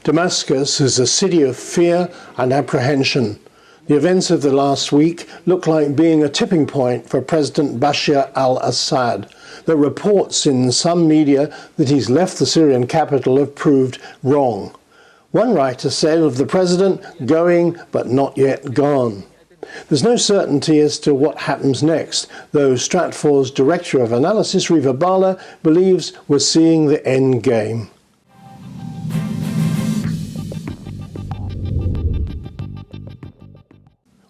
Damascus is a city of fear and apprehension. The events of the last week look like being a tipping point for President Bashar al-Assad. The reports in some media that he's left the Syrian capital have proved wrong. One writer said of the president, going but not yet gone. There's no certainty as to what happens next, though Stratfor's Director of Analysis, Reva Bhalla, believes we're seeing the end game.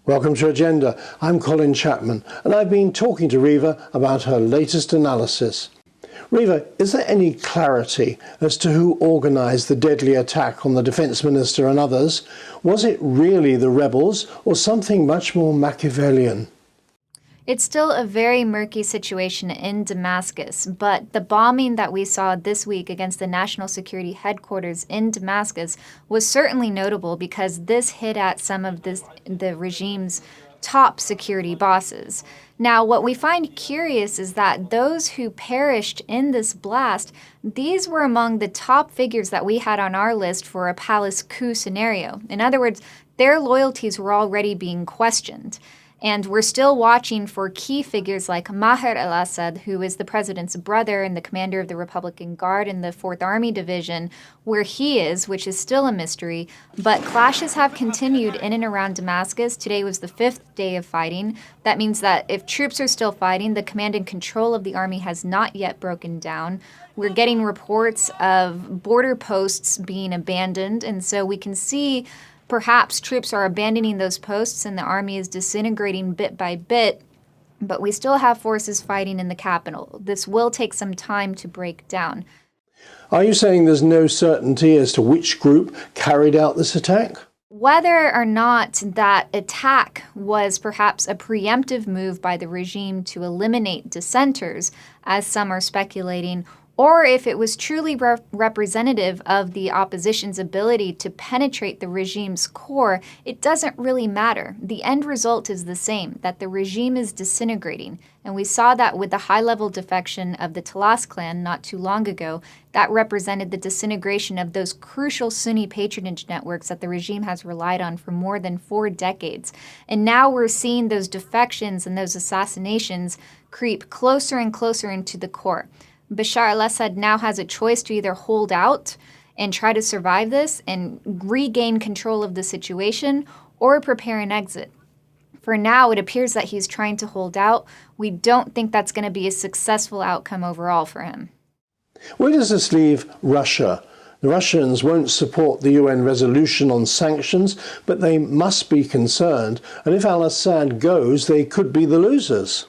Welcome to Agenda. I'm Colin Chapman, and I've been talking to Reva about her latest analysis. Reva, is there any clarity as to who organised the deadly attack on the Defence Minister and others? Was it really the rebels or something much more Machiavellian? It's still a very murky situation in Damascus, but the bombing that we saw this week against the National Security Headquarters in Damascus was certainly notable because this hit at some of the regime's top security bosses. Now, what we find curious is that those who perished in this blast, these were among the top figures that we had on our list for a palace coup scenario. In other words, their loyalties were already being questioned. And we're still watching for key figures like Maher al-Assad, who is the president's brother and the commander of the Republican Guard in the 4th Army Division, where he is, which is still a mystery. But clashes have continued in and around Damascus. Today was the 5th day of fighting. That means that if troops are still fighting, the command and control of the army has not yet broken down. We're getting reports of border posts being abandoned, and so we can see perhaps troops are abandoning those posts and the army is disintegrating bit by bit, but we still have forces fighting in the capital. This will take some time to break down. Are you saying there's no certainty as to which group carried out this attack? Whether or not that attack was perhaps a preemptive move by the regime to eliminate dissenters, as some are speculating, or if it was truly representative of the opposition's ability to penetrate the regime's core, it doesn't really matter. The end result is the same, that the regime is disintegrating. And we saw that with the high-level defection of the Talas clan not too long ago. That represented the disintegration of those crucial Sunni patronage networks that the regime has relied on for more than 4 decades. And now we're seeing those defections and those assassinations creep closer and closer into the core. Bashar al-Assad now has a choice to either hold out and try to survive this and regain control of the situation or prepare an exit. For now, it appears that he's trying to hold out. We don't think that's going to be a successful outcome overall for him. Where does this leave Russia? The Russians won't support the UN resolution on sanctions, but they must be concerned. And if al-Assad goes, they could be the losers.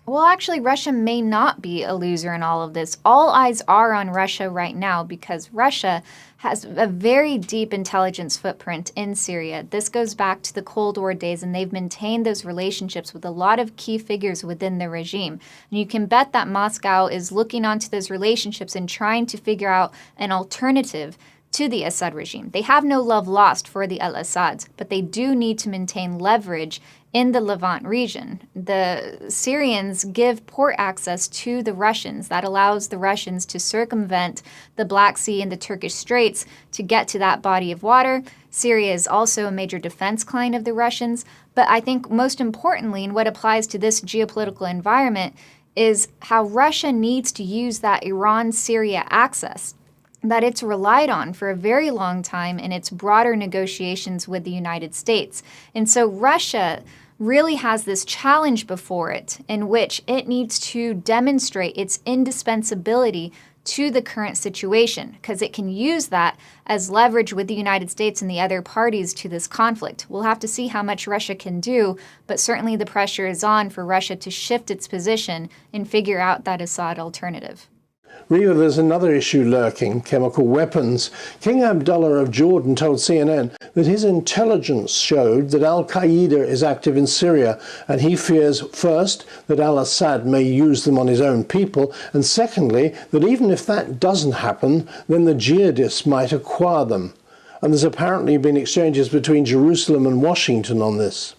Well, actually, Russia may not be a loser in all of this. All eyes are on Russia right now because Russia has a very deep intelligence footprint in Syria. This goes back to the Cold War days, and they've maintained those relationships with a lot of key figures within the regime. And you can bet that Moscow is looking onto those relationships and trying to figure out an alternative to the Assad regime. They have no love lost for the al-Assads, but they do need to maintain leverage in the Levant region. The Syrians give port access to the Russians. That allows the Russians to circumvent the Black Sea and the Turkish Straits to get to that body of water. Syria is also a major defense client of the Russians. But I think most importantly, and what applies to this geopolitical environment, is how Russia needs to use that Iran-Syria access that it's relied on for a very long time in its broader negotiations with the United States. And so Russia really has this challenge before it in which it needs to demonstrate its indispensability to the current situation, because it can use that as leverage with the United States and the other parties to this conflict. We'll have to see how much Russia can do, but certainly the pressure is on for Russia to shift its position and figure out that Assad alternative. Reva, there's another issue lurking, chemical weapons. King Abdullah of Jordan told CNN that his intelligence showed that al-Qaeda is active in Syria, and he fears, first, that al-Assad may use them on his own people, and secondly, that even if that doesn't happen, then the jihadists might acquire them. And there's apparently been exchanges between Jerusalem and Washington on this.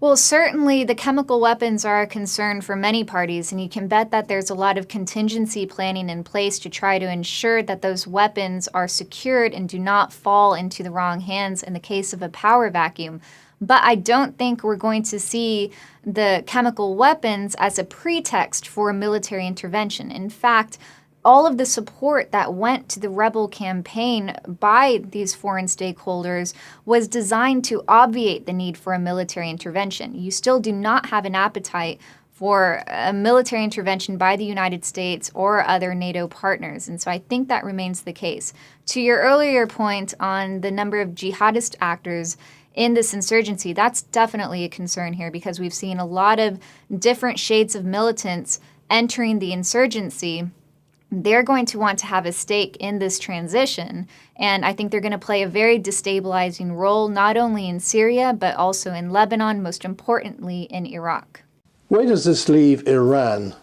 Well, certainly the chemical weapons are a concern for many parties, and you can bet that there's a lot of contingency planning in place to try to ensure that those weapons are secured and do not fall into the wrong hands in the case of a power vacuum. But I don't think we're going to see the chemical weapons as a pretext for a military intervention. In fact, all of the support that went to the rebel campaign by these foreign stakeholders was designed to obviate the need for a military intervention. You still do not have an appetite for a military intervention by the United States or other NATO partners. And so I think that remains the case. To your earlier point on the number of jihadist actors in this insurgency, that's definitely a concern here because we've seen a lot of different shades of militants entering the insurgency. They're going to want to have a stake in this transition, and I think they're going to play a very destabilizing role not only in Syria, but also in Lebanon, most importantly in Iraq. Where does this leave Iran?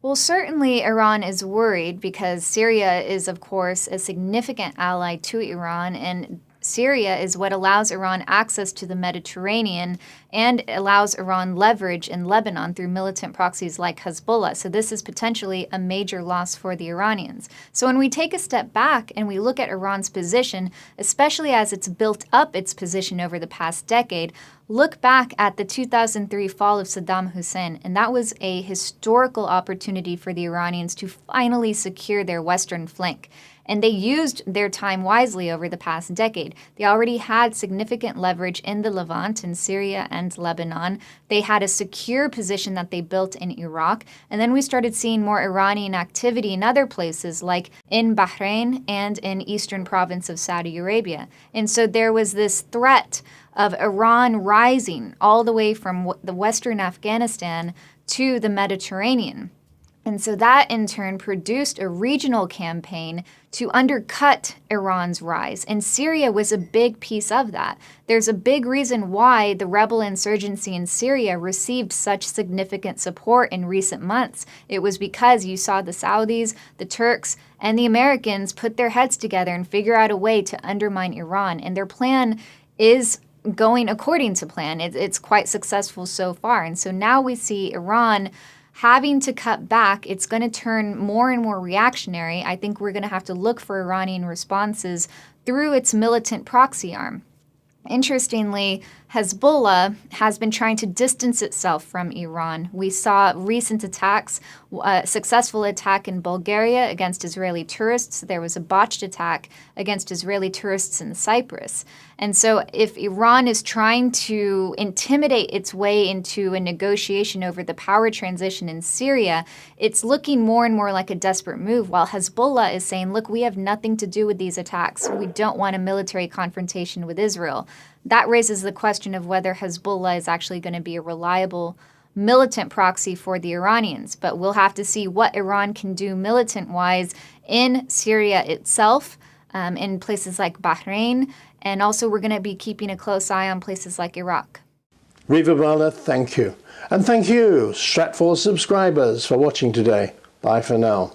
Well, certainly Iran is worried because Syria is, of course, a significant ally to Iran, and Syria is what allows Iran access to the Mediterranean and allows Iran leverage in Lebanon through militant proxies like Hezbollah. So this is potentially a major loss for the Iranians. So when we take a step back and we look at Iran's position, especially as it's built up its position over the past decade, look back at the 2003 fall of Saddam Hussein, and that was a historical opportunity for the Iranians to finally secure their western flank. And they used their time wisely over the past decade. They already had significant leverage in the Levant, in Syria and Lebanon. They had a secure position that they built in Iraq. And then we started seeing more Iranian activity in other places, like in Bahrain and in eastern province of Saudi Arabia. And so there was this threat of Iran rising all the way from the western Afghanistan to the Mediterranean. And so that in turn produced a regional campaign to undercut Iran's rise. And Syria was a big piece of that. There's a big reason why the rebel insurgency in Syria received such significant support in recent months. It was because you saw the Saudis, the Turks, and the Americans put their heads together and figure out a way to undermine Iran. And their plan is going according to plan. It's quite successful so far. And so now we see Iran having to cut back. It's going to turn more and more reactionary. I think we're going to have to look for Iranian responses through its militant proxy arm. Interestingly, Hezbollah has been trying to distance itself from Iran. We saw recent attacks, a successful attack in Bulgaria against Israeli tourists. There was a botched attack against Israeli tourists in Cyprus. And so if Iran is trying to intimidate its way into a negotiation over the power transition in Syria, it's looking more and more like a desperate move, while Hezbollah is saying, look, we have nothing to do with these attacks. We don't want a military confrontation with Israel. That raises the question of whether Hezbollah is actually going to be a reliable militant proxy for the Iranians. But we'll have to see what Iran can do militant-wise in Syria itself, in places like Bahrain, and also we're going to be keeping a close eye on places like Iraq. Reva, Bhalla, thank you. And thank you, Stratfor subscribers, for watching today. Bye for now.